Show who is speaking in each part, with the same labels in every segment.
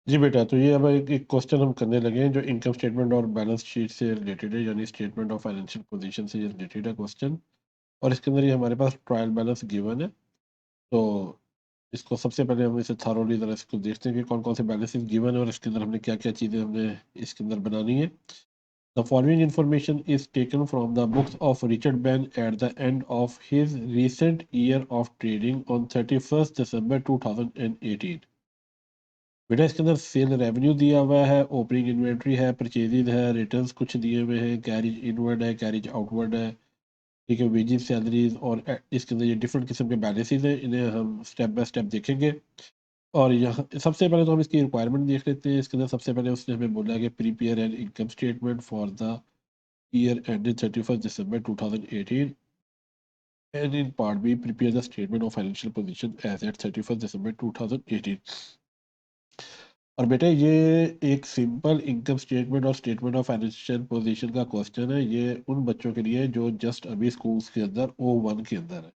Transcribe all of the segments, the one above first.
Speaker 1: जी बेटा, तो ये अब एक एक क्वेश्चन हम करने लगे हैं जो इनकम स्टेटमेंट और बैलेंस शीट से रिलेटेड है, यानी स्टेटमेंट ऑफ फाइनेंशियल पोजीशन से ये रिलेटेड है क्वेश्चन। और इसके अंदर ये हमारे पास ट्रायल बैलेंस गिवन है। तो इसको सबसे पहले हम इसे थॉरोली तरह इसको देखते हैं कि कौन-कौन से बैलेंसेस गिवन है और इसके अंदर हमने क्या-क्या चीज़ें हमने इसके अंदर बनानी है। The following information is taken from the books of Richard Ben at the end of his recent year of trading on 31st दिसंबर 2018। बेटा इसके अंदर सेल रेवेन्यू दिया हुआ है, ओपनिंग इन्वेंट्री है, परचेजेज है, रिटर्न्स कुछ दिए हुए हैं, कैरिज इनवर्ड है, कैरिज आउटवर्ड है, ठीक है, वेजेस, सैलरीज और इसके अंदर ये डिफरेंट किस्म के बैलेंसेज हैं, इन्हें हम स्टेप बाय स्टेप देखेंगे। और यहाँ सबसे पहले तो हम इसकी रिक्वायरमेंट देख लेते हैं। इसके अंदर सबसे पहले उसने हमें बोला कि prepare an income statement for the year ended 31st December 2018 and in part B prepare the statement of financial position as at 31st December 2018। और बेटे ये एक सिंपल इनकम स्टेटमेंट और स्टेटमेंट ऑफ फाइनेंशियल पोजीशन का question है। ये उन बच्चों के लिए जो जस्ट अभी स्कूल्स के अंदर O1 के अंदर है,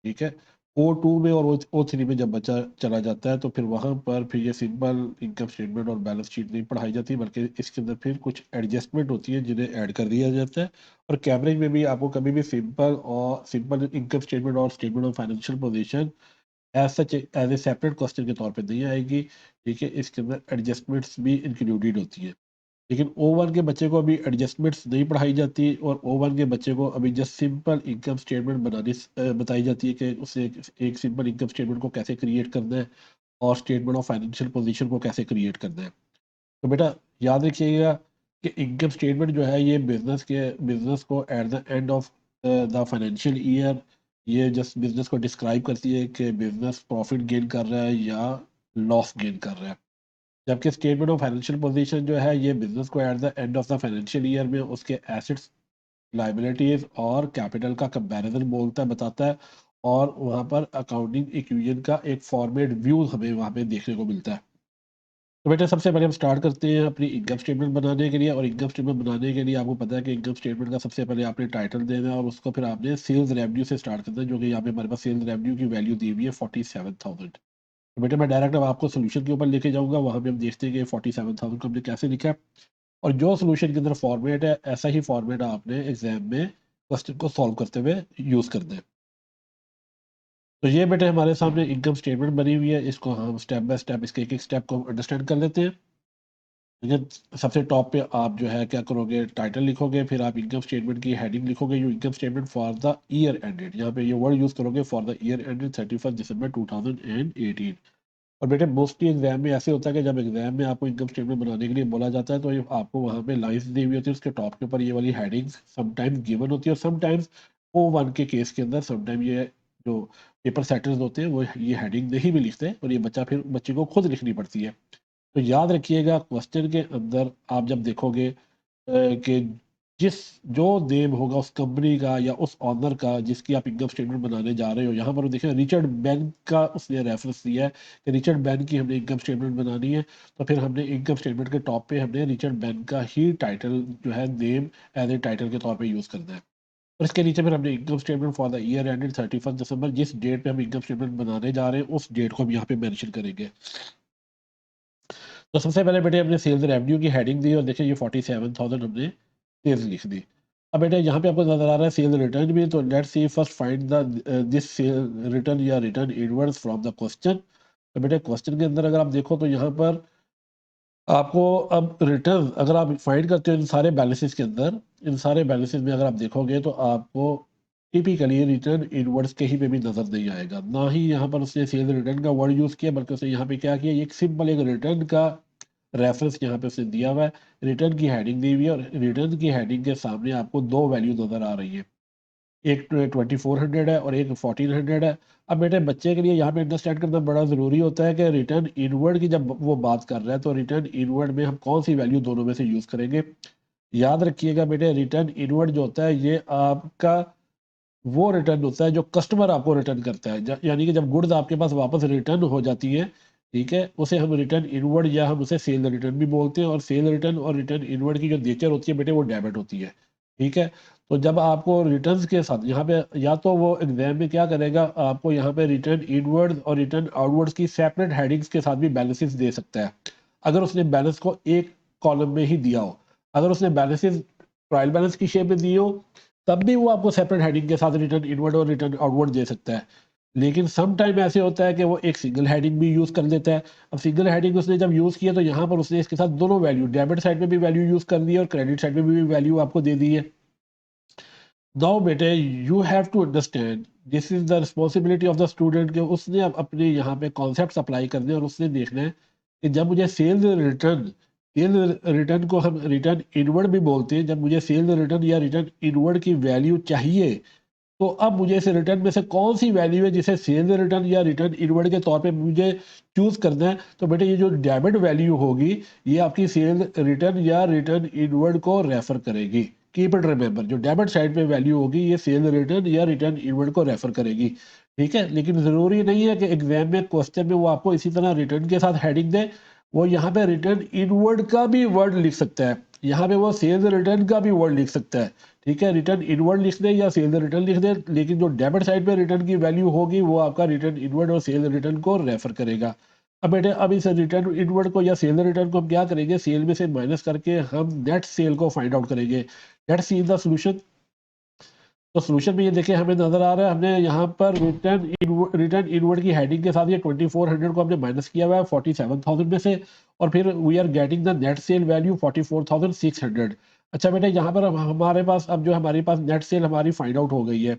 Speaker 1: ठीक है। O2 में और O3 में जब बच्चा चला जाता है तो फिर वहाँ पर फिर ये सिंपल इनकम स्टेटमेंट और बैलेंस शीट नहीं पढ़ाई जाती, बल्कि इसके अंदर फिर कुछ एडजस्टमेंट होती है जिन्हें ऐड कर दिया जाता है। और कैमरेज में भी आपको कभी भी सिंपल इनकम स्टेटमेंट और statement of financial position as such as a separate question के तौर पे नहीं आएगी, ठीक है। इसके अंदर एडजस्टमेंट्स भी इंक्लूडेड होती है। लेकिन O1 के बच्चे को अभी एडजस्टमेंट्स नहीं पढ़ाई जाती और O1 के बच्चे को अभी जस्ट सिंपल इनकम स्टेटमेंट बताई जाती है कि उसे एक सिंपल इनकम स्टेटमेंट को कैसे क्रिएट करना है और स्टेटमेंट ऑफ फाइनेंशियल पोजीशन को कैसे क्रिएट करना है। तो बेटा याद रखिएगा कि इनकम स्टेटमेंट जो है ये बिजनेस को at the end of the financial year, ये जस्ट बिजनेस को डिस्क्राइब करती है कि बिजनेस प्रॉफिट गेन कर रहा है या लॉस गेन कर रहा है। जबकि स्टेटमेंट ऑफ फाइनेंशियल पोजीशन जो है ये बिजनेस को at the end of the financial year में उसके एसेट्स, लायबिलिटीज और कैपिटल का कंपैरिजन बताता है। और वहाँ पर अकाउंटिंग इक्वेशन का एक फॉर्मेट व्यू हमें वहाँ पे देखने को मिलता है। तो बेटा सबसे पहले हम स्टार्ट करते हैं अपनी इनकम स्टेटमेंट बनाने के लिए। और इनकम स्टेटमेंट बनाने के लिए आपको पता है कि इनकम स्टेटमेंट का सबसे पहले आपने टाइटल देना है और उसको फिर आपने सेल्स रेवेन्यू से स्टार्ट करना है, जो कि यहाँ पे हमारे पास सेल्स रेवेन्यू की वैल्यू दी हुई है 47,000। तो बेटा मैं डायरेक्ट अब आपको सोल्यूशन के ऊपर लेके जाऊंगा, वहाँ पे हम देखते हैं कि 47,000 को हमने कैसे लिखा है। और जो सोल्यूशन के अंदर फॉर्मेट है ऐसा ही फॉर्मेट आपने एग्जाम में क्वेश्चन को सॉल्व करते हुए यूज़ करना है। तो ये बेटे हमारे सामने इनकम स्टेटमेंट बनी हुई है, इसको हम स्टेप बाय स्टेप इसके एक एक स्टेप को अंडरस्टैंड कर लेते हैं। देखिए सबसे टॉप पे आप जो है क्या करोगे, टाइटल लिखोगे, फिर आप इनकम स्टेटमेंट की हेडिंग लिखोगे, जो income statement for the year ended, यहाँ पे ये वर्ड यूज़ करोगे for the year ended 31st December 2018। और बेटे मोस्टली एग्जाम में ऐसे होता है कि जब एग्जाम में आपको इनकम स्टेटमेंट बनाने के लिए बोला जाता है तो ये आपको वहाँ पे लाइन्स दी हुई होती है, उसके टॉप के ऊपर ये वाली हेडिंग्स समटाइम्स गिवन होती है और समटाइम्स O1 के केस के अंदर समटाइम ये जो पेपर सेटर्स होते हैं वो ये हेडिंग नहीं भी लिखते और ये बच्चे को खुद लिखनी पड़ती है। तो याद रखिएगा क्वेश्चन के अंदर आप जब देखोगे कि जिस जो नेम होगा उस कंपनी का या उस ऑनर का जिसकी आप इनकम स्टेटमेंट बनाने जा रहे हो, यहाँ पर देखिए रिचर्ड बेन का उसने रेफरेंस दिया है कि रिचर्ड बेन की हमने इनकम स्टेटमेंट बनानी है। तो फिर हमने इनकम स्टेटमेंट के टॉप पे हमने रिचर्ड बेन का ही टाइटल जो है नेम एज ए टाइटल के तौर पे यूज़ करना है। और इसके नीचे फिर हमने income statement for the year ended 31st December, जिस डेट पे हम इनकम स्टेटमेंट बनाने जा रहे हैं उस डेट को हम यहाँ पे मेंशन करेंगे। तो सबसे पहले बेटे हमने सेल्स रेवेन्यू की हेडिंग दी और देखिए ये 47,000 हमने सेल्स लिख दी। अब बेटे यहाँ पे आपको नजर आ रहा है सेल रिटर्न भी, तो let's see first find the this sale return या return inwards from the question. तो बेटे क्वेश्चन के अंदर अगर आप देखो तो यहाँ पर आपको अब रिटर्न अगर आप फाइंड करते हो इन सारे बैलेंसेस के अंदर, इन सारे बैलेंसेस में अगर आप देखोगे तो आपको टिपिकली रिटर्न इनवर्ड्स कहीं पे भी नजर नहीं आएगा। ना ही यहाँ पर उसने सेल रिटर्न का वर्ड यूज किया, बल्कि उसने यहाँ पे क्या किया, एक सिंपल एक रिटर्न का रेफरेंस यहाँ पे उसने दिया हुआ है, रिटर्न की हेडिंग दी हुई है और रिटर्न की हेडिंग के सामने आपको दो वैल्यू नजर आ रही है, एक 2400 है और एक 1400 है। अब बेटे बच्चे के लिए यहाँ पे अंडरस्टैंड करना बड़ा ज़रूरी होता है कि रिटर्न इनवर्ड की जब वो बात कर रहा है तो रिटर्न इनवर्ड में हम कौन सी वैल्यू दोनों में से यूज़ करेंगे। याद रखिएगा बेटे रिटर्न इनवर्ड जो होता है ये आपका वो रिटर्न होता है जो कस्टमर आपको रिटर्न करता है, यानी कि जब गुड्स आपके पास वापस रिटर्न हो जाती है, ठीक है, उसे हम रिटर्न इनवर्ड या हम उसे सेल रिटर्न भी बोलते हैं। और सेल रिटर्न और रिटर्न इनवर्ड की जो नेचर होती है बेटे वो डेबिट होती है, ठीक है। तो जब आपको रिटर्न्स के साथ यहाँ पे या तो वो एग्जाम में क्या करेगा, आपको यहाँ पे रिटर्न इनवर्ड्स और रिटर्न आउटवर्ड्स की सेपरेट हेडिंग्स के साथ भी बैलेंसेस दे सकता है। अगर उसने बैलेंस को एक कॉलम में ही दिया हो। अगर उसने बैलेंसेस ट्रायल बैलेंस की शेप में दिए हो तब भी वो आपको सेपरेट हेडिंग के साथ रिटर्न इनवर्ड और रिटर्न आउटवर्ड दे सकता है। लेकिन सम टाइम ऐसे होता है कि वो एक सिंगल हेडिंग भी यूज़ कर लेता है। अब सिंगल हेडिंग उसने जब यूज़ किया तो यहाँ पर उसने इसके साथ दोनों वैल्यू, डेबिट साइड में भी वैल्यू यूज़ कर दी है और क्रेडिट साइड में भी वैल्यू आपको दे दी है। नाउ बेटे you have to understand this is the responsibility of the student के उसने अब अपने यहाँ पे कॉन्सेप्ट अप्लाई करने और उसने देखना है कि जब मुझे सेल्स रिटर्न को हम रिटर्न इनवर्ड भी बोलते हैं, जब मुझे सेल्स रिटर्न या रिटर्न इनवर्ड की वैल्यू चाहिए तो अब मुझे इस रिटर्न में से कौन सी वैल्यू है जिसे सेल्स रिटर्न या रिटर्न इनवर्ड के तौर पे मुझे चूज करना है। तो बेटे ये जो डेबिट वैल्यू होगी ये आपकी सेल्स रिटर्न या रिटर्न इनवर्ड को रेफर करेगी। कीप इट रिमेंबर, जो डेबिट साइड पे वैल्यू होगी ये सेल्स रिटर्न या रिटर्न इनवर्ड को रेफर करेगी। ठीक है, लेकिन जरूरी नहीं है कि एग्जाम में क्वेश्चन में वो आपको इसी तरह रिटर्न के साथ हेडिंग दे। वो यहाँ पे रिटर्न इनवर्ड का भी वर्ड लिख सकता है, यहाँ पे वो सेल्स रिटर्न का भी वर्ड लिख सकता है। ठीक है, रिटर्न इनवर्ड लिख दे या सेल्स रिटर्न लिख दे, लेकिन जो डेबिट साइड पे रिटर्न की वैल्यू होगी वो आपका रिटर्न इनवर्ड और सेल्स रिटर्न को रेफर करेगा। अब बेटे अब इस रिटर्न इनवर्ड को या सेल रिटर्न को हम क्या करेंगे, सेल में से माइनस करके हम नेट सेल को फाइंड आउट करेंगे। Let's see the solution. तो सॉल्यूशन में ये देखिए हमें नजर आ रहा है, हमने यहाँ पर रिटर्न इनवर्ड की हेडिंग के साथ ये 2400 को हमने माइनस किया हुआ है 47,000 में से, और फिर we are getting the net sale value 44,600। अच्छा बेटा यहाँ पर हमारे पास अब जो हमारे पास नेट सेल हमारी फाइंड आउट हो गई है।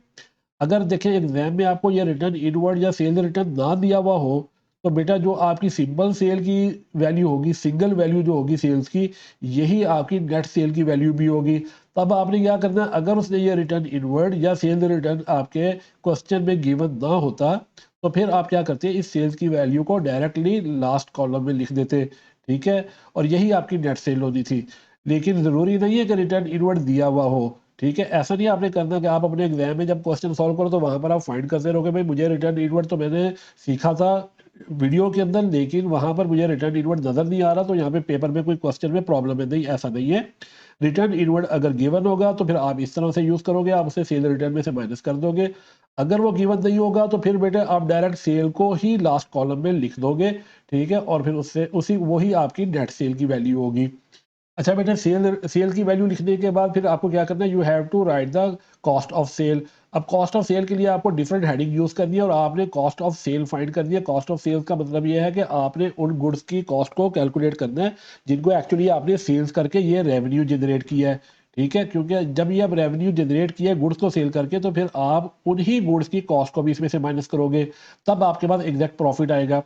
Speaker 1: अगर देखें एग्जाम में आपको ये रिटर्न इनवर्ड या सेल रिटर्न ना दिया हुआ हो तो बेटा जो आपकी सिंपल सेल की वैल्यू होगी, सिंगल वैल्यू जो होगी सेल्स की, यही आपकी नेट सेल की वैल्यू भी होगी। तब आपने क्या करना है, अगर उसने ये रिटर्न इनवर्ड या सेल रिटर्न आपके क्वेश्चन में गिवन ना होता तो फिर आप क्या करते हैं, इस सेल्स की वैल्यू को डायरेक्टली लास्ट कॉलम में लिख देते। ठीक है, और यही आपकी नेट सेल होनी थी। लेकिन ज़रूरी नहीं है कि रिटर्न इनवर्ड दिया हुआ हो। ठीक है, ऐसा नहीं आपने करना कि आप अपने एग्जाम में जब क्वेश्चन सॉल्व करो तो वहां पर आप फाइंड करते रहोगे भाई मुझे रिटर्न इनवर्ड तो मैंने सीखा था वीडियो के अंदर, लेकिन वहां पर मुझे रिटर्न इनवर्ड नजर नहीं आ रहा तो यहाँ पे पेपर में कोई क्वेश्चन में प्रॉब्लम है। नहीं, ऐसा नहीं है। रिटर्न इनवर्ड अगर गिवन होगा तो फिर आप इस तरह से यूज करोगे, आप उसे सेल रिटर्न में से माइनस कर दोगे। अगर वो गिवन नहीं होगा तो फिर बेटे आप डायरेक्ट सेल को ही लास्ट कॉलम में लिख दोगे। ठीक है, और फिर उससे उसी वही आपकी नेट सेल की वैल्यू होगी। अच्छा बेटा सेल सेल की वैल्यू लिखने के बाद फिर आपको क्या करना है, you have to write the cost of sale. अब कॉस्ट ऑफ सेल के लिए आपको डिफरेंट हेडिंग यूज करनी है और आपने कॉस्ट ऑफ सेल फाइंड करनी है। कॉस्ट ऑफ सेल्स का मतलब ये है कि आपने उन गुड्स की कॉस्ट को कैलकुलेट करना है जिनको एक्चुअली आपने सेल्स करके ये रेवेन्यू जनरेट किया है। ठीक है, क्योंकि जब ये आप रेवेन्यू जनरेट किया है गुड्स को सेल करके तो फिर आप उन्हीं गुड्स की कॉस्ट को भी इसमें से माइनस करोगे, तब आपके पास एग्जैक्ट प्रॉफिट आएगा।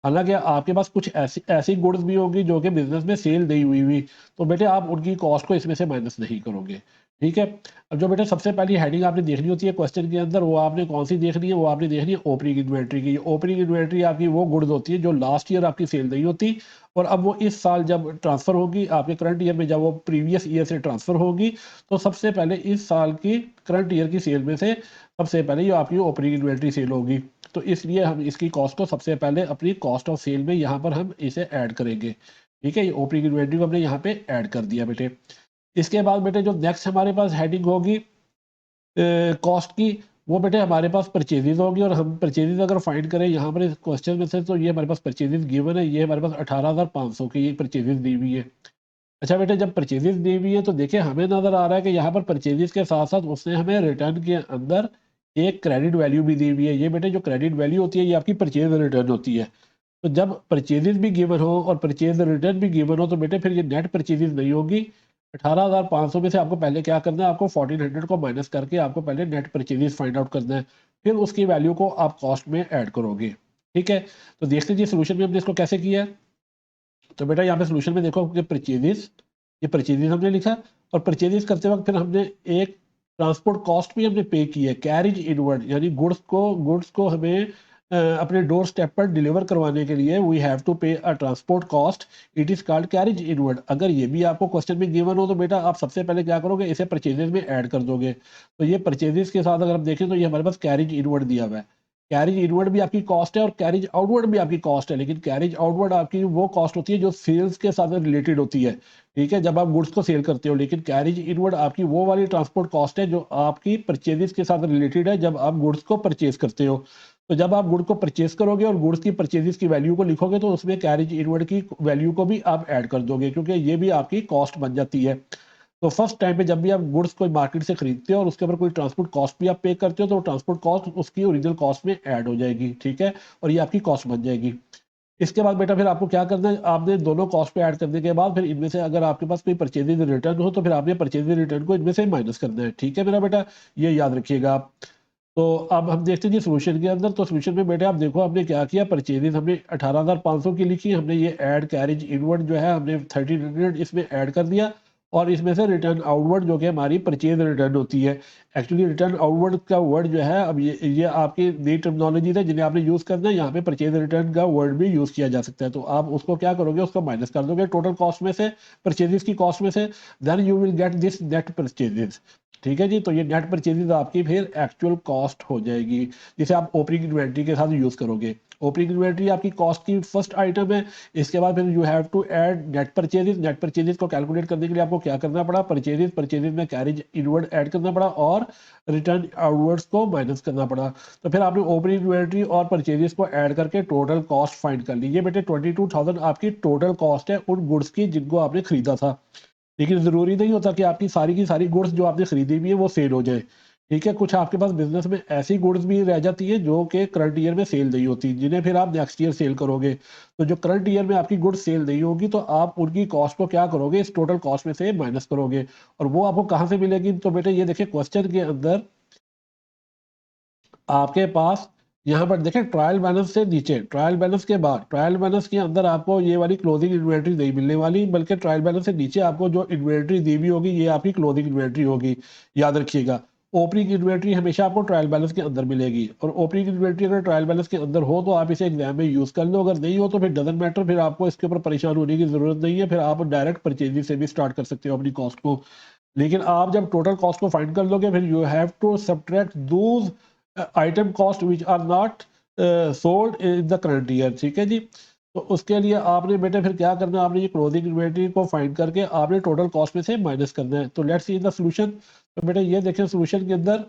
Speaker 1: हालांकि आपके पास कुछ ऐसी ऐसी गुड्स भी होगी जो कि बिजनेस में सेल नहीं हुई हुई, तो बेटे आप उनकी कॉस्ट को इसमें से माइनस नहीं करोगे। ठीक है, अब जो बेटे सबसे पहली हेडिंग आपने देखनी होती है क्वेश्चन के अंदर, वो आपने कौन सी देखनी है, वो आपने देखनी है ओपनिंग इन्वेंट्री की। ओपनिंग इन्वेंट्री आपकी वो गुड्स होती है जो लास्ट ईयर आपकी सेल नहीं होती और अब वो इस साल जब ट्रांसफर होगी आपके करंट ईयर में, जब वो प्रीवियस ईयर से ट्रांसफर होगी तो सबसे पहले इस साल की करंट ईयर की सेल में से सबसे पहले ये आपकी ओपनिंग इन्वेंट्री सेल होगी। तो इसलिए हम इसकी कॉस्ट को सबसे पहले अपनी कॉस्ट ऑफ सेल में यहाँ पर हम इसे ऐड करेंगे। ठीक है, ये ओपनिंग इन्वेंट्री को हमने यहाँ पे ऐड कर दिया बेटे। इसके बाद बेटे जो नेक्स्ट हमारे पास हेडिंग होगी कॉस्ट की, वो बेटे हमारे पास परचेजेज होगी। और हम परचेजेज अगर फाइंड करें यहाँ पर इस क्वेश्चन में से तो ये हमारे पास परचेजेज गिवन है, ये हमारे पास 18,500 की ये परचेजेज दी हुई है। अच्छा बेटे जब परचेजेज दी हुई है तो देखिए हमें नजर आ रहा है कि यहाँ पर परचेजेज के साथ साथ उसने हमें रिटर्न के अंदर एक क्रेडिट वैल्यू भी दी हुई है। ये बेटे जो क्रेडिट वैल्यू होती है ये आपकी परचेज रिटर्न होती है। तो जब परचेजेस भी गिवन हो और परचेज रिटर्न भी गिवन हो तो बेटे फिर ये नेट परचेजेस नहीं होगी। 18,500 में से आपको पहले क्या करना है, आपको 1400 को माइनस करके आपको पहले नेट परचेजेस फाइंड आउट करना है, फिर उसकी वैल्यू को आप कॉस्ट में ऐड करोगे। ठीक है, तो देख लीजिए सोल्यूशन में हमने इसको कैसे किया है। तो बेटा यहाँ पे सोल्यूशन में देखो कि परचेजेस, ये परचेजेस हमने लिखा और परचेजेस करते वक्त फिर हमने एक ट्रांसपोर्ट कॉस्ट भी हमने पे की है, कैरिज इनवर्ड, यानी गुड्स को हमें अपने डोर स्टेप पर डिलीवर करवाने के लिए वी हैव टू पे अ transport cost, it is called carriage inward. अगर ये भी आपको क्वेश्चन में गिवन हो तो बेटा आप सबसे पहले क्या करोगे, इसे परचेजेस में ऐड कर दोगे। तो ये परचेजेस के साथ अगर हम देखें तो ये हमारे पास कैरिज इनवर्ड दिया हुआ है। कैरिज इनवर्ड भी आपकी कॉस्ट है और कैरिज आउटवर्ड भी आपकी कॉस्ट है, लेकिन कैरिज आउटवर्ड आपकी वो कॉस्ट होती है जो सेल्स के साथ रिलेटेड होती है। ठीक है, जब आप गुड्स को सेल करते हो, लेकिन कैरिज इनवर्ड आपकी वो वाली ट्रांसपोर्ट कॉस्ट है जो आपकी परचेजेस के साथ रिलेटेड है जब आप गुड्स को परचेज करते हो। तो जब आप गुड को परचेज करोगे और गुड्स की परचेजेस की वैल्यू को लिखोगे तो उसमें कैरेज इनवर्ड की वैल्यू को भी आप ऐड कर दोगे, क्योंकि ये भी आपकी कॉस्ट बन जाती है। तो फर्स्ट टाइम पे जब भी आप गुड्स कोई मार्केट से खरीदते हो और उसके ऊपर कोई ट्रांसपोर्ट कॉस्ट भी आप पे करते हो तो ट्रांसपोर्ट कॉस्ट उसकी ओरिजिनल कॉस्ट में ऐड हो जाएगी, ठीक है, और ये आपकी कॉस्ट बन जाएगी। इसके बाद बेटा फिर आपको क्या करना है, आपने दोनों कॉस्ट पे ऐड करने के बाद फिर इनमें से अगर आपके पास कोई परचेजेज रिटर्न हो तो फिर आपने परचेजेज रिटर्न को इनमें से माइनस करना है, ठीक है मेरा बेटा, ये याद रखिएगा आप। तो अब हम देखते हैं जी सोल्यूशन के अंदर। तो सोल्यूशन में बेटे आप देखो हमने क्या किया, परचेजेस हमने 18,500 की लिखी, हमने ये ऐड कैरेज इनवर्ड जो है हमने 1300 इसमें ऐड कर दिया, और इसमें से रिटर्न आउटवर्ड जो कि हमारी परचेज रिटर्न होती है। एक्चुअली रिटर्न आउटवर्ड का वर्ड जो है, अब ये आपकी नई टर्मिनोलॉजी है जिन्हें आपने यूज़ करना है, यहाँ पे परचेज रिटर्न का वर्ड भी यूज़ किया जा सकता है। तो आप उसको क्या करोगे, उसको माइनस कर दोगे टोटल कॉस्ट में से, परचेजेस की कॉस्ट में से, then you will get this net purchases, ठीक है जी। तो ये नेट परचेजेज आपकी फिर एक्चुअल कॉस्ट हो जाएगी, जिसे आप ओपनिंग इन्वेंट्री के साथ यूज़ करोगे। ओपनिंग इन्वेंट्री आपकी कॉस्ट की फर्स्ट आइटम है। इसके बाद फिर you have to add net purchases. Net purchases को कैलकुलेट करने के लिए आपको क्या करना पड़ा, परचेजेस, परचेजेस में कैरेज इनवर्ड ऐड करना पड़ा और रिटर्न आउटवर्ड्स को माइनस करना पड़ा। तो फिर आपने ओपनिंग इन्वेंट्री और परचेजेस को ऐड करके टोटल कॉस्ट फाइंड कर ली। ये बेटे 22,000 आपकी टोटल कॉस्ट है उन गुड्स की जिनको आपने खरीदा था। लेकिन ज़रूरी नहीं होता कि आपकी सारी की सारी गुड्स जो आपने खरीदी हुई है वो सेल हो जाए, ठीक है। कुछ आपके पास बिजनेस में ऐसी गुड्स भी रह जाती है जो कि करंट ईयर में सेल नहीं होती, जिन्हें फिर आप नेक्स्ट ईयर सेल करोगे। तो जो करंट ईयर में आपकी गुड्स सेल नहीं होगी तो आप उनकी कॉस्ट को क्या करोगे, इस टोटल कॉस्ट में से माइनस करोगे। और वो आपको कहाँ से मिलेगी, तो बेटे ये देखिए क्वेश्चन के अंदर आपके पास यहाँ पर देखें ट्रायल बैलेंस से नीचे, ट्रायल बैलेंस के बाद, ट्रायल बैलेंस के अंदर आपको ये वाली क्लोजिंग इन्वेंट्री नहीं मिलने वाली, बल्कि ट्रायल बैलेंस से नीचे आपको जो इन्वेंट्री दी हुई होगी ये आपकी क्लोजिंग इन्वेंट्री होगी, याद रखिएगा। ओपनिंग इन्वेंट्री हमेशा आपको ट्रायल बैलेंस के अंदर मिलेगी, और ओपनिंग इन्वेंट्री अगर ट्रायल बैलेंस के अंदर हो तो आप इसे एग्जाम में यूज़ कर लो, अगर नहीं हो तो फिर डजंट मैटर, फिर आपको इसके ऊपर परेशान होने की ज़रूरत नहीं है, फिर आप डायरेक्ट परचेजिंग से भी स्टार्ट कर सकते हो अपनी कॉस्ट को। लेकिन आप जब टोटल कॉस्ट को फाइंड कर लोगे फिर you have to subtract those item cost which are not sold in the current year, ठीक है जी। तो उसके लिए आपने बेटे फिर क्या करना है, आपने ये क्लोजिंग इन्वेंट्री को फाइंड करके आपने टोटल कॉस्ट में से माइनस करना है। तो लेट्स सी द सॉल्यूशन। तो बेटे ये देखें सॉल्यूशन के अंदर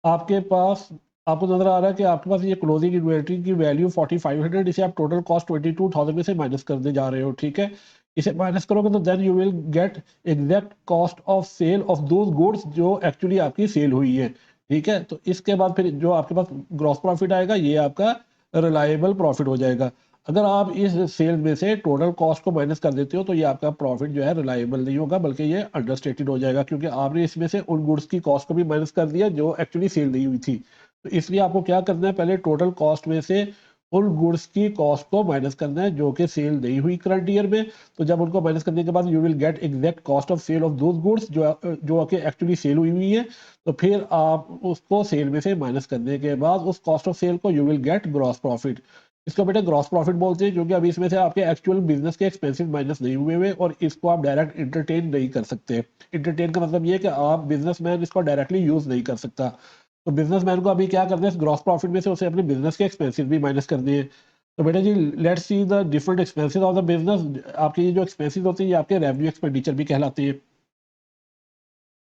Speaker 1: आपके पास, आपको नजर आ रहा है कि आपके पास ये क्लोजिंग इन्वेंट्री की वैल्यू 4500, इसे आप टोटल कॉस्ट 22,000 में से माइनस करने जा रहे हो, ठीक है। इसे माइनस करोगे तो then you will get exact cost of sale of those goods जो एक्चुअली आपकी सेल हुई है, ठीक है। तो इसके बाद फिर जो आपके पास ग्रॉस प्रॉफिट आएगा ये आपका रिलायबल प्रॉफिट हो जाएगा। अगर आप इस सेल में से टोटल कॉस्ट को माइनस कर देते हो तो ये आपका प्रॉफिट जो है रिलायबल नहीं होगा, बल्कि ये अंडरस्टेटेड हो जाएगा, क्योंकि आपने इसमें से उन गुड्स की कॉस्ट को भी माइनस कर दिया जो एक्चुअली सेल नहीं हुई थी। तो इसलिए आपको क्या करना है, पहले टोटल कॉस्ट में से उन गुड्स की कॉस्ट को माइनस करना है जो कि सेल नहीं हुई करंट ईयर में। तो जब उनको माइनस करने के बाद you will get exact cost of sale of those goods जो कि एक्चुअली सेल हुई है। तो फिर आप उसको सेल में से माइनस करने के बाद उस कॉस्ट ऑफ सेल को you will gate gross profit. इसको बेटा ग्रॉस प्रॉफिट बोलते हैं, क्योंकि अभी इसमें से आपके एक्चुअल बिजनेस के एक्सपेंसिव माइनस नहीं हुए हुए और इसको आप डायरेक्ट इंटरटेन नहीं कर सकते। इंटरटेन का मतलब ये है कि आप बिजनेसमैन इसको डायरेक्टली यूज नहीं कर सकता। तो बिजनेसमैन को अभी क्या करना है, ग्रॉस प्रॉफिट में से उसे अपने बिजनेस के एक्सपेंसिव भी माइनस करनी है। तो बेटा जी let's see the different expensive of the business. आपके ये जो एक्सपेंसिव होते हैं ये आपके रेवेन्यू एक्सपेंडिचर भी कहलाते हैं।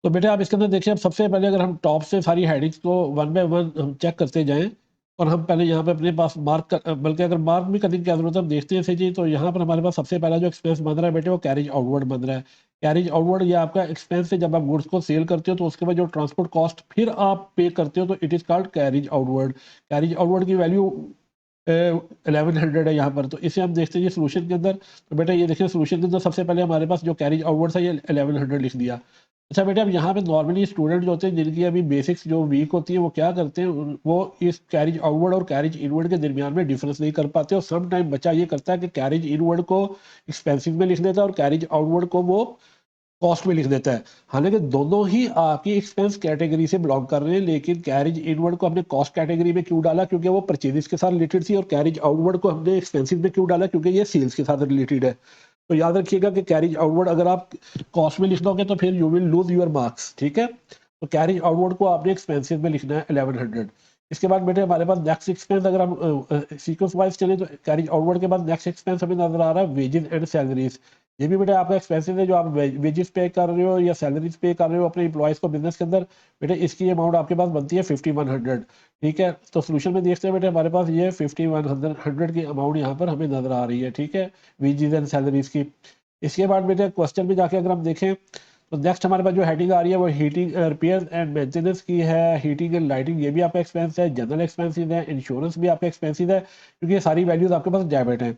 Speaker 1: तो बेटा आप इसके अंदर देखिए, अब सबसे पहले अगर हम टॉप से सारी हेडिंग्स को वन बाय वन हम चेक करते जाएं, और हम पहले यहाँ पे अपने पास मार्क कर, बल्कि अगर मार्क भी करने की क्या जरूरत है, हम देखते हैं सही जी। तो यहाँ पर हमारे पास सबसे पहला जो एक्सपेंस बन रहा है बेटे वो कैरेज आउटवर्ड बन रहा है। कैरेज आउटवर्ड ये आपका एक्सपेंस है, जब आप गुड्स को सेल करते हो तो उसके बाद जो ट्रांसपोर्ट कॉस्ट फिर आप पे करते हो तो it is called carriage outward. Carriage outward की वैल्यू 1100 है यहाँ पर। तो इसे हम देखते हैं ये सोल्यूशन के अंदर। तो बेटा ये देखिए सोल्यूशन के अंदर सबसे पहले हमारे पास जो कैरेज आउटवर्ड था ये 1100 लिख दिया। अच्छा बेटा अब यहाँ पे नॉर्मली स्टूडेंट जो होते हैं जिनकी अभी बेसिक्स जो वीक होती है वो क्या करते हैं, वो इस कैरेज आउटवर्ड और कैरेज इनवर्ड के दरमियान में डिफरेंस नहीं कर पाते, और सम टाइम बच्चा ये करता है कि कैरेज इनवर्ड को एक्सपेंसिव में लिख देता है और कैरेज आउटवर्ड को वो कॉस्ट में लिख देता है। हालांकि दोनों ही आपकी एक्सपेंस कैटेगरी से बिलोंग कर रहे हैं, लेकिन कैरेज इनवर्ड को हमने कॉस्ट कैटेगरी में क्यों डाला, क्योंकि वो परचेजेस के साथ रिलेटेड थी, और कैरेज आउटवर्ड को हमने एक्सपेंसिव में क्यों डाला, क्योंकि ये सेल्स के साथ रिलेटेड है। तो याद रखिएगा कि कैरेज आउटवर्ड अगर आप कॉस्ट में लिख दोगे तो फिर you will lose your marks, ठीक है। तो कैरेज आउटवर्ड को आपने एक्सपेंसिव में लिखना है 1100। इसके बाद बेटे हमारे पास नेक्स्ट एक्सपेंस, अगर हम सीक्वेंस वाइज चले तो कैरेज आउटवर्ड के बाद नेक्स्ट एक्सपेंस हमें नजर आ रहा है वेजेस एंड सैलरीज। ये भी बेटा आपका एक्सपेंसिव है जो आप वेजेस पे कर रहे हो या सैलरीज पे कर रहे हो अपने एम्प्लॉयज़ को बिजनेस के अंदर, बेटा इसकी अमाउंट आपके पास बनती है 5100। ठीक है, तो सोल्यूशन में देखते हैं बेटा हमारे पास ये 5100 की अमाउंट यहाँ पर हमें नजर आ रही है। ठीक है, वेजेस एंड सैलरीज की। इसके बाद बेटा क्वेश्चन में जाके अगर हम देखें तो नेक्स्ट हमारे पास जो हेडिंग आ रही है वो हीटिंग रिपेयर एंड मेंटेनेंस की है। हीटिंग एंड लाइटिंग ये भी आपका एक्सपेंस है, जनरल एक्सपेंसिव है, इंश्योरेंस भी आपका एक्सपेंसिव है क्योंकि ये सारी वैल्यूज आपके पास डेबिट है।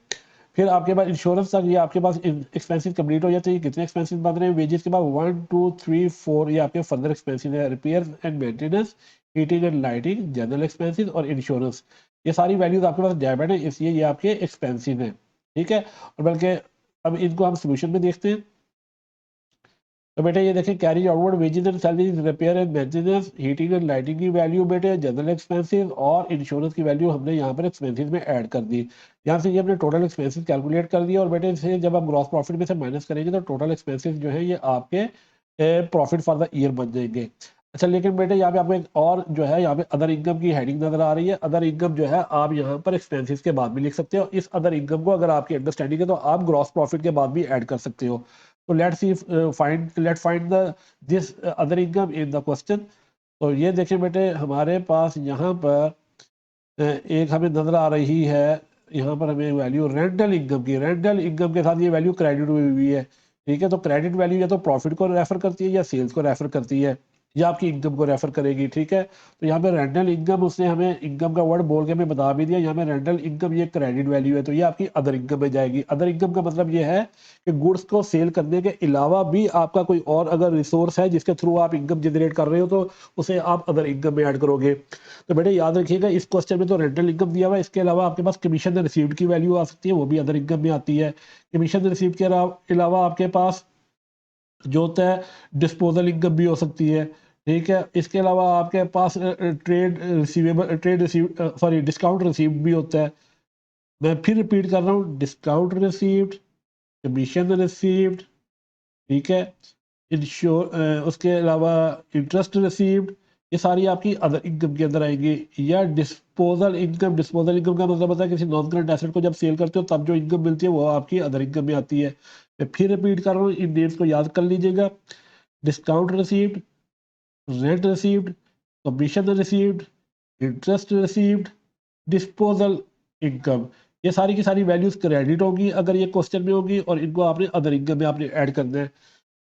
Speaker 1: फिर आपके पास इंश्योरेंस तक ये आपके पास एक्सपेंसिव कंप्लीट हो जाते हैं। कितने एक्सपेंसिव बन रहे हैं वेजेस के बाद 1 2 3 4 ये आपके फर्दर एक्सपेंसिव है, repair and maintenance, heating and lighting, general expensive और इंश्योरेंस। ये सारी वैल्यूज आपके पास डेबिट है इसलिए ये आपके एक्सपेंसिव है। ठीक है, और बल्कि अब इनको हम सोल्यूशन में देखते हैं। तो बेटे ये देखें carry outward wages and salaries, repair and maintenance, heating and lighting की वैल्यू बेटे जनरल एक्सपेंसिव और इंश्योरेंस की वैल्यू हमने यहाँ पर एक्सपेंसिव में ऐड कर दी। यहाँ से ये हमने टोटल एक्सपेंसिव कैलकुलेट कर दिया और बेटे इसे जब हम ग्रॉस प्रॉफिट में से माइनस करेंगे तो टोटल एक्सपेंसिव जो है ये आपके प्रॉफिट फॉर द ईयर बन जाएंगे। अच्छा लेकिन बेटे यहाँ पे आपको एक और जो है यहाँ पे अदर इनकम की हेडिंग नजर आ रही है। अदर इनकम जो है आप यहाँ पर एक्सपेंसिव के बाद भी लिख सकते हो। इस अदर इनकम को अगर आपकी अंडरस्टैंडिंग है तो आप ग्रॉस प्रॉफिट के बाद भी ऐड कर सकते हो। तो let's find the this other income in the question। तो ये देखें बेटे हमारे पास यहाँ पर एक हमें नजर आ रही है, यहाँ पर हमें वैल्यू रेंटल इनकम की। रेंटल इनकम के साथ ये वैल्यू क्रेडिट हुई हुई है। ठीक है, तो क्रेडिट वैल्यू या तो प्रॉफिट को रेफर करती है या सेल्स को रेफर करती है या आपकी इनकम को रेफर करेगी। ठीक है, तो यहाँ पे रेंटल इनकम उसने हमें इनकम का वर्ड बोल के हमें बता भी दिया। यहाँ पे रेंटल इनकम ये क्रेडिट वैल्यू है तो ये आपकी अदर इनकम में जाएगी। अदर इनकम का मतलब ये है कि गुड्स को सेल करने के अलावा भी आपका कोई और अगर रिसोर्स है जिसके थ्रू आप इनकम जनरेट कर रहे हो तो उसे आप अदर इनकम में ऐड करोगे। तो बेटे याद रखिएगा इस क्वेश्चन में तो रेंटल इनकम दिया हुआ है, इसके अलावा आपके पास कमीशन रिसीव्ड की वैल्यू आ सकती है, वो भी अदर इनकम में आती है। कमीशन रिसीव्ड के अलावा आपके पास जो होता है डिस्पोजल इनकम भी हो सकती है। ठीक है, इसके अलावा आपके पास trade receive sorry discount received भी होता है। मैं फिर रिपीट कर रहा हूँ, डिस्काउंट रिसीव्ड, कमीशन रिसीव्ड, ठीक है, उसके अलावा इंटरेस्ट रिसीव्ड, ये सारी आपकी अदर इनकम के अंदर आएंगी। या डिस्पोजल इनकम, डिस्पोजल इनकम का मतलब होता है किसी नॉन करंट एसेट को जब सेल करते हो तब जो इनकम मिलती है वो आपकी अदर इनकम में आती है। मैं फिर रिपीट कर रहा हूँ, इन नेम्स को याद कर लीजिएगा। Discount received, rent received, commission received, interest received, disposal income, ये सारी की सारी वैल्यूज क्रेडिट होगी अगर ये क्वेश्चन में होगी और इनको आपने अदर इनकम में आपने ऐड करना है।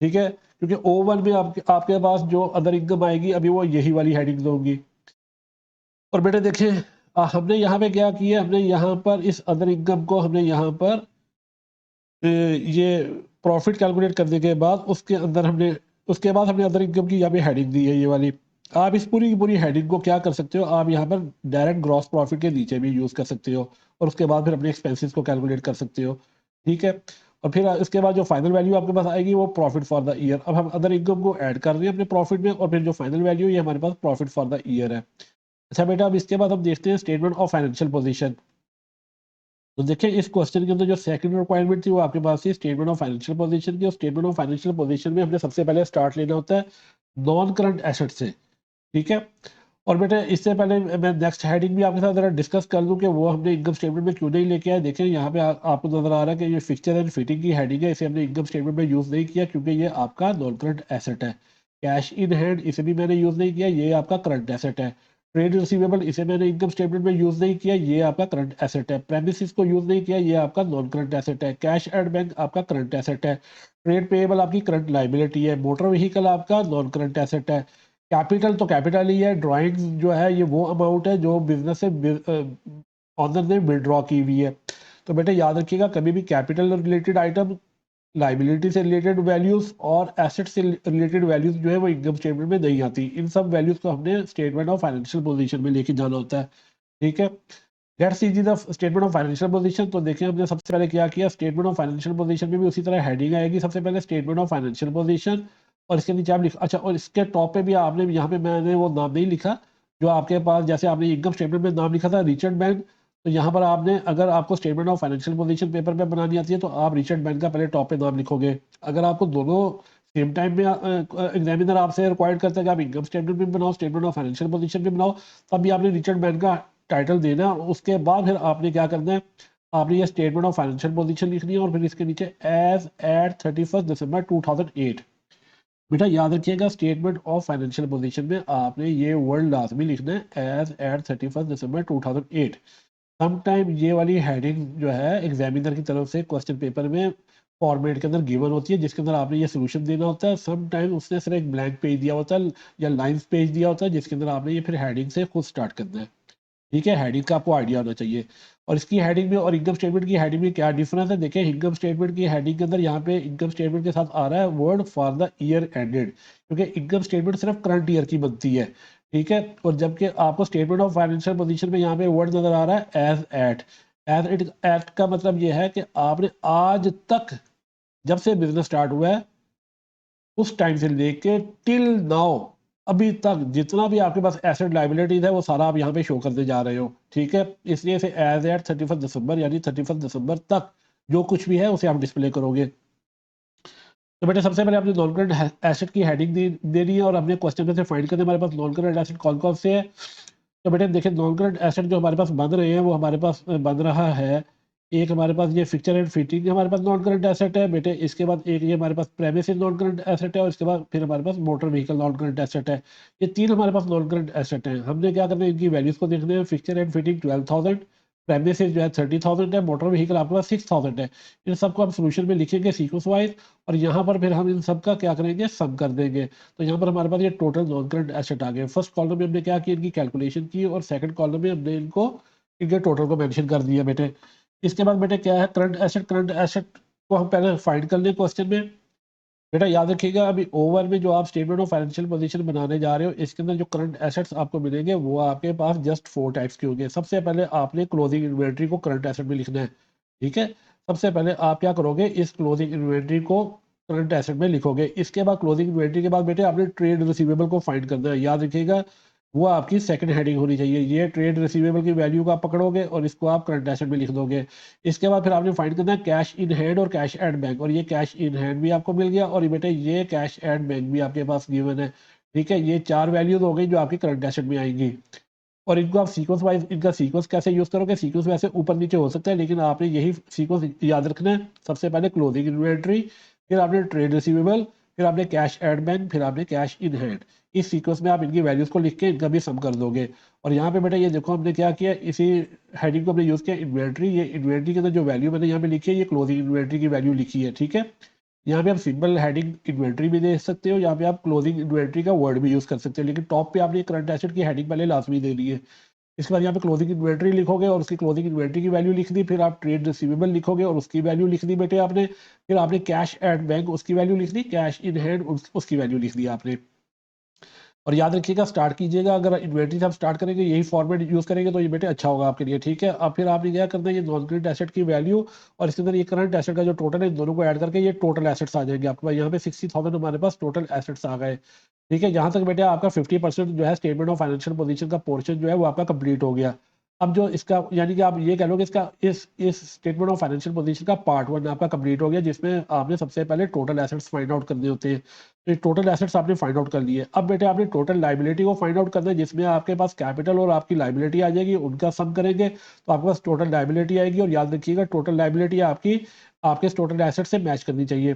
Speaker 1: ठीक है, क्योंकि O1 में आपके पास जो अदर इनकम आएगी अभी वो यही वाली हेडिंग होंगी। और बेटे देखें हमने यहाँ पे क्या किया, हमने यहाँ पर इस अदर इनकम को हमने यहाँ पर ये प्रॉफिट कैलकुलेट करने के बाद उसके बाद हमने अदर इनकम की यहाँ पे हेडिंग दी है ये वाली। आप इस पूरी की पूरी हेडिंग को क्या कर सकते हो, आप यहाँ पर डायरेक्ट ग्रॉस प्रॉफिट के नीचे भी यूज कर सकते हो और उसके बाद फिर अपने एक्सपेंसेस को कैलकुलेट कर सकते हो। ठीक है, और फिर इसके बाद जो फाइनल वैल्यू आपके पास आएगी वो प्रॉफिट फॉर द ईयर। अब हम अदर इनकम को ऐड कर रहे हैं अपने प्रॉफिट में और फिर जो फाइनल वैल्यू ये हमारे पास प्रॉफिट फॉर द ईयर है। अच्छा बेटा अब इसके बाद हम देखते हैं स्टेटमेंट ऑफ फाइनेंशियल पोजीशन। तो देखिए इस क्वेश्चन के अंदर जो सेकंड रिक्वायरमेंट थी वो आपके पास थी स्टेटमेंट ऑफ फाइनेंशियल पोजीशन की। और स्टेटमेंट ऑफ फाइनेंशियल पोजीशन में हमने सबसे पहले स्टार्ट लेना होता है नॉन करंट एसेट से। ठीक है, और बेटे इससे पहले मैं नेक्स्ट हेडिंग भी आपके साथ जरा डिस्कस कर दूं कि वो हमने इनकम स्टेटमेंट में क्यों नहीं लेके आए। देखिए यहाँ पे आपको नजर आ रहा है कि ये फिक्चर एंड फिटिंग की हेडिंग है, इसे हमने इनकम स्टेटमेंट में यूज नहीं किया क्योंकि ये आपका नॉन करंट एसेट है। कैश इन हैंड इसे भी मैंने यूज नहीं किया, ये आपका करंट एसेट है। ट्रेड रिसीवेबल इसे मैंने इनकम स्टेटमेंट में यूज नहीं किया, ये आपका करंट एसेट है। प्रेमिसेस को यूज नहीं किया, ये आपका नॉन करंट एसेट है। कैश एट बैंक आपका करंट एसेट है। ट्रेड पेएबल आपकी करंट लाइबिलिटी है। मोटर व्हीकल आपका नॉन करंट एसेट है। कैपिटल तो कैपिटल ही है। ड्राइंग्स जो है ये वो अमाउंट है जो बिजनेस से ऑनर ने विड्रॉ की हुई है। तो बेटे याद रखिएगा कभी भी कैपिटल रिलेटेड आइटम, लाइबिलिटी से रिलेटेड वैल्यूज और एसेट से रिलेटेड वैल्यूज जो है वो इनकम स्टेटमेंट में नहीं आती। इन सब वैल्यूज को हमने स्टेटमेंट ऑफ फाइनेंशियल पोजीशन में लेके जाना होता है। ठीक है, let's see the statement of financial position. तो देखिए हमने सबसे पहले क्या किया, स्टेटमेंट ऑफ फाइनेंशियल पोजीशन में भी उसी तरह हेडिंग आएगी सबसे पहले स्टेटमेंट ऑफ फाइनेंशियल पोजीशन और इसके नीचे आप लिखा, अच्छा और इसके टॉप पे भी आपने यहाँ पे मैंने वो नाम नहीं लिखा जो आपके पास, जैसे आपने इनकम स्टेटमेंट में नाम लिखा था रिचर्ड बैंक, तो यहाँ पर आपने अगर आपको statement of financial position paper पे बनानी आती है तो आप रिचर्ड बैंक का पहले टॉप पे नाम लिखोगे। अगर आपको दोनों सेम टाइम में एग्जामिनर आपसे रिक्वायर्ड करता है कि आप इनकम स्टेटमेंट भी बनाओ स्टेटमेंट ऑफ फाइनेंशियल पोजीशन भी बनाओ, तब भी आपने रिचर्ड बैंक का टाइटल देना है। उसके बाद फिर आपने क्या करना है, आपने ये स्टेटमेंट ऑफ फाइनेंशियल पोजीशन लिखनी है और फिर इसके नीचे एज एट 31 दिसंबर 2008। बेटा याद रखिएगा स्टेटमेंट ऑफ फाइनेंशियल पोजीशन में आपने ये वर्ड लाजमी लिखना है एज एट 31 दिसंबर 2008। समटाइम ये वाली हेडिंग जो है एग्जामिनर की तरफ से क्वेश्चन पेपर में फॉर्मेट के अंदर गिवन होती है, जिसके अंदर आपने ये सोल्यूशन देना होता है। समटाइम उसने सिर्फ एक ब्लैंक पेज दिया होता है या लाइंस पेज दिया होता है, जिसके अंदर आपने ये फिर हेडिंग से खुद स्टार्ट करना है। ठीक है, हेडिंग का आपको आइडिया होना चाहिए। और इसकी हेडिंग में और इनकम स्टेटमेंट की हेडिंग में क्या डिफरेंस है, देखिए इनकम स्टेटमेंट की हेडिंग के अंदर यहाँ पे इनकम स्टेटमेंट के साथ आ रहा है word for the year ended, क्योंकि इनकम स्टेटमेंट सिर्फ करंट ईयर की बनती है। ठीक है, और जबकि आपको स्टेटमेंट ऑफ फाइनेंशियल पोजीशन में यहाँ पे वर्ड नजर आ रहा है as at. As it at का मतलब ये है कि आपने आज तक जब से बिजनेस स्टार्ट हुआ है उस टाइम से लेके टिल नाउ अभी तक जितना भी आपके पास एसेट लाइबिलिटीज है वो सारा आप यहाँ पे शो करते जा रहे हो। ठीक है, इसलिए इसे एज एट 31 दिसंबर यानी 31 दिसंबर तक जो कुछ भी है उसे आप डिस्प्ले करोगे। तो बेटे सबसे पहले आपने नॉन करंट एसेट की हेडिंग देनी है और हमने क्वेश्चन में से फाइंड करने हमारे पास नॉन करंट एसेट कौन कौन से है। तो बेटे देखिए नॉन करंट एसेट जो हमारे पास बन रहे हैं वो हमारे पास बन रहा है, एक हमारे पास ये फिक्चर एंड फिटिंग हमारे पास नॉन करंट एसेट है बेटे। इसके बाद एक ये हमारे पास प्रेमिसेस नॉन करंट एसेट है और इसके बाद फिर हमारे पास motor vehicle non current asset है। ये तीन हमारे पास नॉन करंट एसेट हैं। हमने क्या करना है, इनकी वैल्यूज को देखने हैं। फिक्चर एंड फिटिंग 12,000, प्रेमिसेस जो है 30,000 है, मोटर व्हीकल आपके पास 6,000 है। इन सबको हम सोल्यूशन में लिखेंगे सीक्वेंस वाइज और यहाँ पर फिर हम इन सब का क्या करेंगे, सम कर देंगे। तो यहाँ पर हमारे पास ये टोटल नॉन करंट एसेट आ गए। फर्स्ट कॉलम में हमने क्या किया, इनकी कैलकुलेशन की और सेकंड कॉलम में हमने इनको इनके टोटल को मेंशन कर दिया बेटे। इसके बाद बेटे क्या है करंट एसेट को हम पहले फाइंड कर लें क्वेश्चन में। बेटा याद रखिएगा अभी ओवर में जो आप स्टेटमेंट ऑफ फाइनेंशियल पोजीशन बनाने जा रहे हो इसके अंदर जो करंट एसेट्स आपको मिलेंगे वो आपके पास जस्ट 4 टाइप्स के होंगे। सबसे पहले आपने क्लोजिंग इन्वेंट्री को करंट एसेट में लिखना है। ठीक है, सबसे पहले आप क्या करोगे, इस क्लोजिंग इन्वेंट्री को करंट एसेट में लिखोगे। इसके बाद क्लोजिंग इन्वेंट्री के बाद बेटे आपने ट्रेड रिसीवेबल को फाइंड करना है। याद रखिएगा वो आपकी सेकंड हेडिंग होनी चाहिए। ये ट्रेड रिसीवेबल की वैल्यू को आप पकड़ोगे और इसको आप करंट एसेट में लिख दोगे। इसके बाद फिर आपने फाइंड करना है कैश इन हैंड और कैश एट बैंक, और ये कैश इन हैंड भी आपको मिल गया और ये बेटे ये कैश एट बैंक भी आपके पास गिवन है। ठीक है, ये चार वैल्यूज हो गई जो आपकी करंट एसेट में आएंगी। और इनको आप सीक्वेंस वाइज इनका सीक्वेंस कैसे यूज करोगे, सीक्वेंस वैसे ऊपर नीचे हो सकता है लेकिन आपने यही सीक्वेंस याद रखना है। सबसे पहले क्लोजिंग इन्वेंट्री, फिर आपने ट्रेड रिसीवेबल, फिर आपने कैश एट बैंक, फिर आपने कैश इन हैंड। इस सीक्वेंस में आप इनकी वैल्यूज को लिख के इनका भी सम कर दोगे। और यहाँ पे बेटा ये देखो हमने क्या किया, इसी हेडिंग को हमने यूज किया इन्वेंट्री। ये इन्वेंट्री के अंदर जो वैल्यू मैंने यहाँ पे लिखी है ये क्लोजिंग इन्वेंट्री की वैल्यू लिखी है। ठीक है, यहाँ पे आप सिंपल हेडिंग इन्वेंट्री भी दे सकते हो, यहाँ पे आप क्लोजिंग इन्वेंट्री का वर्ड भी यूज कर सकते हो, लेकिन टॉप पे आपने करंट एसेट की हेडिंग पहले लाजमी देनी है। इसके बाद यहाँ पे क्लोजिंग इन्वेंट्री लिखोगे और उसकी क्लोजिंग इन्वेंट्री की वैल्यू लिख दी, फिर आप ट्रेड रिसीवेबल लिखोगे और उसकी वैल्यू लिख दी बेटे आपने। फिर आपने कैश एट बैंक उसकी वैल्यू लिख दी, कैश इन हैंड उसकी वैल्यू लिख दी आपने। और याद रखिएगा स्टार्ट कीजिएगा, अगर इन्वेंट्री से आप स्टार्ट करेंगे यही फॉर्मेट यूज करेंगे तो ये बेटे अच्छा होगा आपके लिए। ठीक है, अब फिर आपने क्या करना है, ये नॉन करंट एसेट की वैल्यू और इसके अंदर ये करंट एसेट का जो टोटल है इन दोनों को ऐड करके ये टोटल एसेट्स आ जाएंगे आपके पास। यहाँ पे 60,000 हमारे पास टोटल एसेट्स आ गए। ठीक है, यहाँ तक बेटे आपका 50% जो है स्टेटमेंट ऑफ फाइनेंशियल पोजीशन का पोर्शन जो है वो आपका कंप्लीट हो गया। अब जो इसका यानी कि आप ये कह लो कि इसका इस स्टेटमेंट ऑफ फाइनेंशियल पोजीशन का पार्ट 1 आपका कंप्लीट हो गया, जिसमें आपने सबसे पहले टोटल एसेट्स फाइंड आउट करने होते हैं। तो ये टोटल एसेट्स आपने फाइंड आउट कर लिए। अब बेटे आपने टोटल लाइबिलिटी को फाइंड आउट करना है, जिसमें आपके पास कैपिटल और आपकी लाइबिलिटी आ जाएगी, उनका सम करेंगे तो आपके पास टोटल लाइबिलिटी आएगी। और याद रखिएगा टोटल लाइबिलिटी आपकी आपके टोटल एसेट से मैच करनी चाहिए।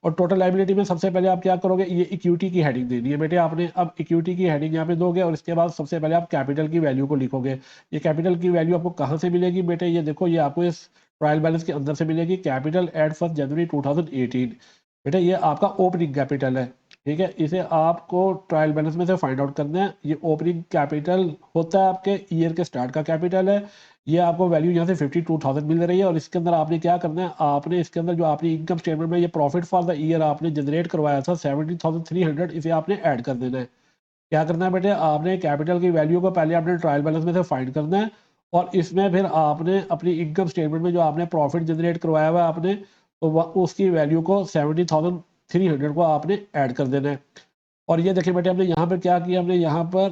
Speaker 1: और टोटल लाइबिलिटी में सबसे पहले आप क्या करोगे, ये इक्विटी की हेडिंग देनी है बेटे आपने। अब इक्विटी की हेडिंग यहाँ पे दोगे और इसके बाद सबसे पहले आप कैपिटल की वैल्यू को लिखोगे। ये कैपिटल की वैल्यू आपको कहाँ से मिलेगी बेटे, ये देखो ये आपको इस ट्रायल बैलेंस के अंदर से मिलेगी। कैपिटल एट 1 जनवरी 2018 बेटा ये आपका ओपनिंग कैपिटल है। ठीक है, इसे आपको ट्रायल बैलेंस में से फाइंड आउट करना है। ये ओपनिंग कैपिटल होता है आपके ईयर के स्टार्ट का कैपिटल है। ये आपको वैल्यू यहाँ से 52,000 मिल रही है और इसके अंदर आपने क्या करना है, आपने इसके अंदर जो आपने इनकम स्टेटमेंट में ये प्रॉफिट फॉर द ईयर आपने जनरेट करवाया था 17,300, इसे आपने ऐड कर देना है। क्या करना है बेटे, आपने कैपिटल की वैल्यू को पहले आपने ट्रायल बैलेंस में से फाइंड करना है और इसमें फिर आपने अपनी इनकम स्टेटमेंट में जो आपने प्रॉफिट जनरेट करवाया हुआ है आपने, तो उसकी वैल्यू को 17,300 को आपने ऐड कर देना है। और ये देखिए बेटे हमने यहाँ पर क्या किया, हमने यहाँ पर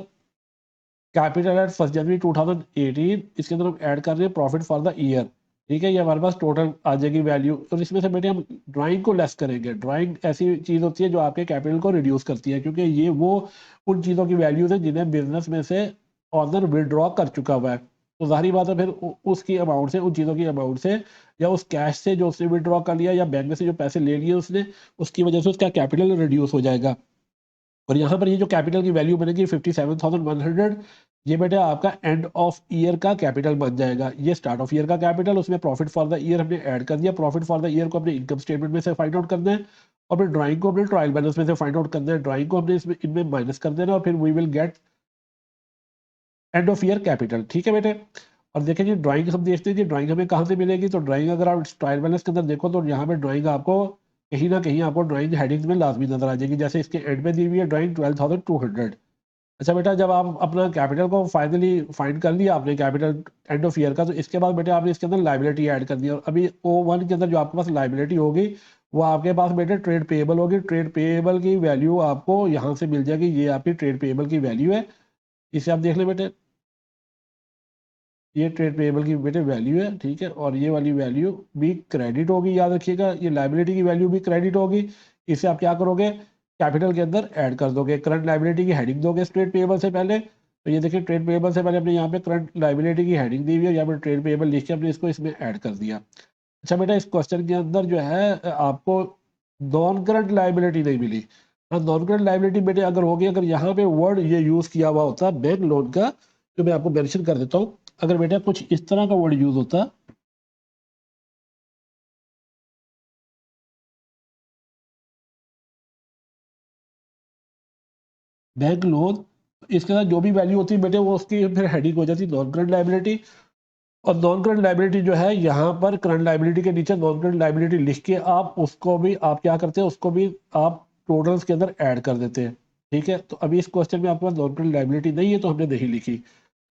Speaker 1: कैपिटल एट 1 जनवरी 2018 इसके अंदर हम ऐड कर रहे हैं प्रॉफिट फॉर द ईयर। ठीक है, ये हमारे पास टोटल आ जाएगी वैल्यू। और इसमें से बेटे हम ड्राइंग को लेस करेंगे। ड्राइंग ऐसी चीज़ होती है जो आपके कैपिटल को रिड्यूस करती है, क्योंकि ये वो उन चीज़ों की वैल्यूज है जिन्हें बिजनेस में से ऑनर विड्रॉ कर चुका हुआ है। तो ज़ाहिर बात है फिर उसकी अमाउंट से, उन चीज़ों की अमाउंट से या उस कैश से जो उसने विड्रॉ कर लिया या बैंक में से जो पैसे ले लिए उसने, उसकी वजह से उसका कैपिटल रिड्यूस हो जाएगा। और यहाँ पर ये जो कैपिटल की वैल्यू बनेगी 57,100, ये बेटा आपका एंड ऑफ ईयर का कैपिटल बन जाएगा। ये स्टार्ट ऑफ ईयर का कैपिटल, उसमें प्रॉफिट फॉर द ईयर हमने ऐड कर दिया। प्रॉफिट फॉर द ईयर को अपने इनकम स्टेटमेंट में से फाइंड आउट करना है और फिर ड्राइंग को अपने ट्रायल बैलेंस में से फाइंड आउट करना है। ड्राइंग को हमने इसमें इनमें माइनस कर देना और फिर we will get end of year capital. ठीक है बेटे। और देखें जी ड्राइंग हम देखते हैं जी ड्राइंग हमें कहाँ से मिलेगी। तो ड्राइंग अगर आप ट्रायल बैलेंस के अंदर देखो तो यहाँ पे ड्राइंग आपको कहीं ना कहीं आपको ड्राइंग हेडिंग्स में लाजमी नजर आ जाएगी। जैसे इसके एंड में दी हुई है ड्राइंग 12,200। अच्छा बेटा, जब आप अपना कैपिटल को फाइनली फाइंड कर लिया आपने कैपिटल एंड ऑफ ईयर का, तो इसके बाद बेटे आपने इसके अंदर लाइबिलिटी ऐड कर दी। और अभी O1 के अंदर जो आपके पास लाइबिलिटी होगी वो आपके पास बेटे ट्रेड पेएबल होगी। ट्रेड पेएबल की वैल्यू आपको यहाँ से मिल जाएगी। ये आपकी ट्रेड पेएबल की वैल्यू है, इसे आप देख लें बेटे। ये ट्रेड पेएबल की बेटे वैल्यू है, ठीक है। और ये वाली वैल्यू भी क्रेडिट होगी, याद रखिएगा। ये लाइबिलिटी की वैल्यू भी क्रेडिट होगी। इसे आप क्या करोगे, कैपिटल के अंदर ऐड कर दोगे। करंट लाइबिलिटी की हेडिंग दोगे ट्रेड पेएबल से पहले। तो ये देखिए ट्रेड पेएबल से पहले अपने यहाँ पे करंट लाइबिलिटी की हेडिंग दी हुई है, यहाँ पे ट्रेड पेएबल लिख के अपने इसको इसमें ऐड कर दिया। अच्छा बेटा, इस क्वेश्चन के अंदर जो है आपको नॉन करंट लाइबिलिटी नहीं मिली। हाँ, नॉन करंट लाइबिलिटी बेटे अगर होगी, अगर यहाँ पे वर्ड ये यूज किया हुआ होता बैंक लोन का, जो मैं आपको मेंशन कर देता हूँ। अगर बेटा कुछ इस तरह का वर्ड यूज होता, बैंक लोन, इसके साथ जो भी वैल्यू होती है बेटे वो उसकी फिर हेडिंग हो जाती नॉन करंट लाइबिलिटी। और नॉन करंट लाइबिलिटी जो है यहाँ पर करंट लाइबिलिटी के नीचे नॉन करंट लाइबिलिटी लिख के आप उसको भी आप क्या करते हैं, उसको भी आप टोटल्स के अंदर ऐड कर देते हैं। ठीक है। तो अभी इस क्वेश्चन में आपके पास नॉन करंट लाइबिलिटी नहीं है तो हमने नहीं लिखी।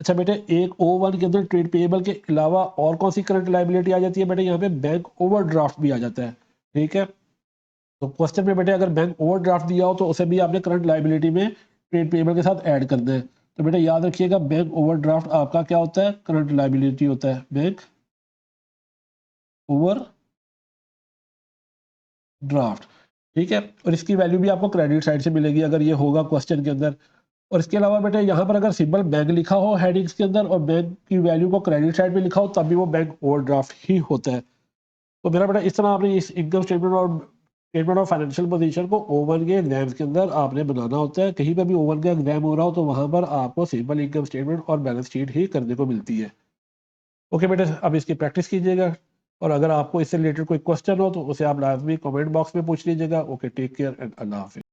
Speaker 1: अच्छा बेटे, एक O1 के अंदर ट्रेड पेएबल के अलावा और कौन सी करंट लाइबिलिटी आ जाती है बेटे, यहाँ पे बैंक ओवरड्राफ्ट भी आ जाता है। ठीक है। तो क्वेश्चन में बेटे अगर बैंक ओवरड्राफ्ट दिया हो तो उसे भी आपने करंट लाइबिलिटी में ट्रेड पेएबल के साथ ऐड करना है। तो बेटा याद रखिएगा, बैंक ओवरड्राफ्ट आपका क्या होता है, करंट लाइबिलिटी होता है। Bank over draft. ठीक है। और इसकी वैल्यू भी आपको क्रेडिट साइड से मिलेगी अगर ये होगा क्वेश्चन के अंदर। और इसके अलावा बेटा यहाँ पर अगर सिंपल बैंक लिखा हो हेडिंग्स के अंदर और बैंक की वैल्यू को क्रेडिट साइड पे लिखा हो तब भी वो बैंक ओवरड्राफ्ट ही होता है। तो मेरा बेटा इस तरह आपने इस इनकम स्टेटमेंट और स्टेटमेंट ऑफ फाइनेंशियल पोजीशन को O1 के एग्जाम्स के अंदर आपने बनाना होता है। कहीं पर भी O1 का एग्जाम हो रहा हो तो वहां पर आपको सिंपल इनकम स्टेटमेंट और बैलेंस शीट ही करने को मिलती है। ओके बेटा, अब इसकी प्रैक्टिस कीजिएगा। और अगर आपको इससे रिलेटेड कोई क्वेश्चन हो तो उसे आप लाजमी कमेंट बॉक्स में पूछ लीजिएगा। ओके, टेक केयर एंड अल्लाह हाफिज़।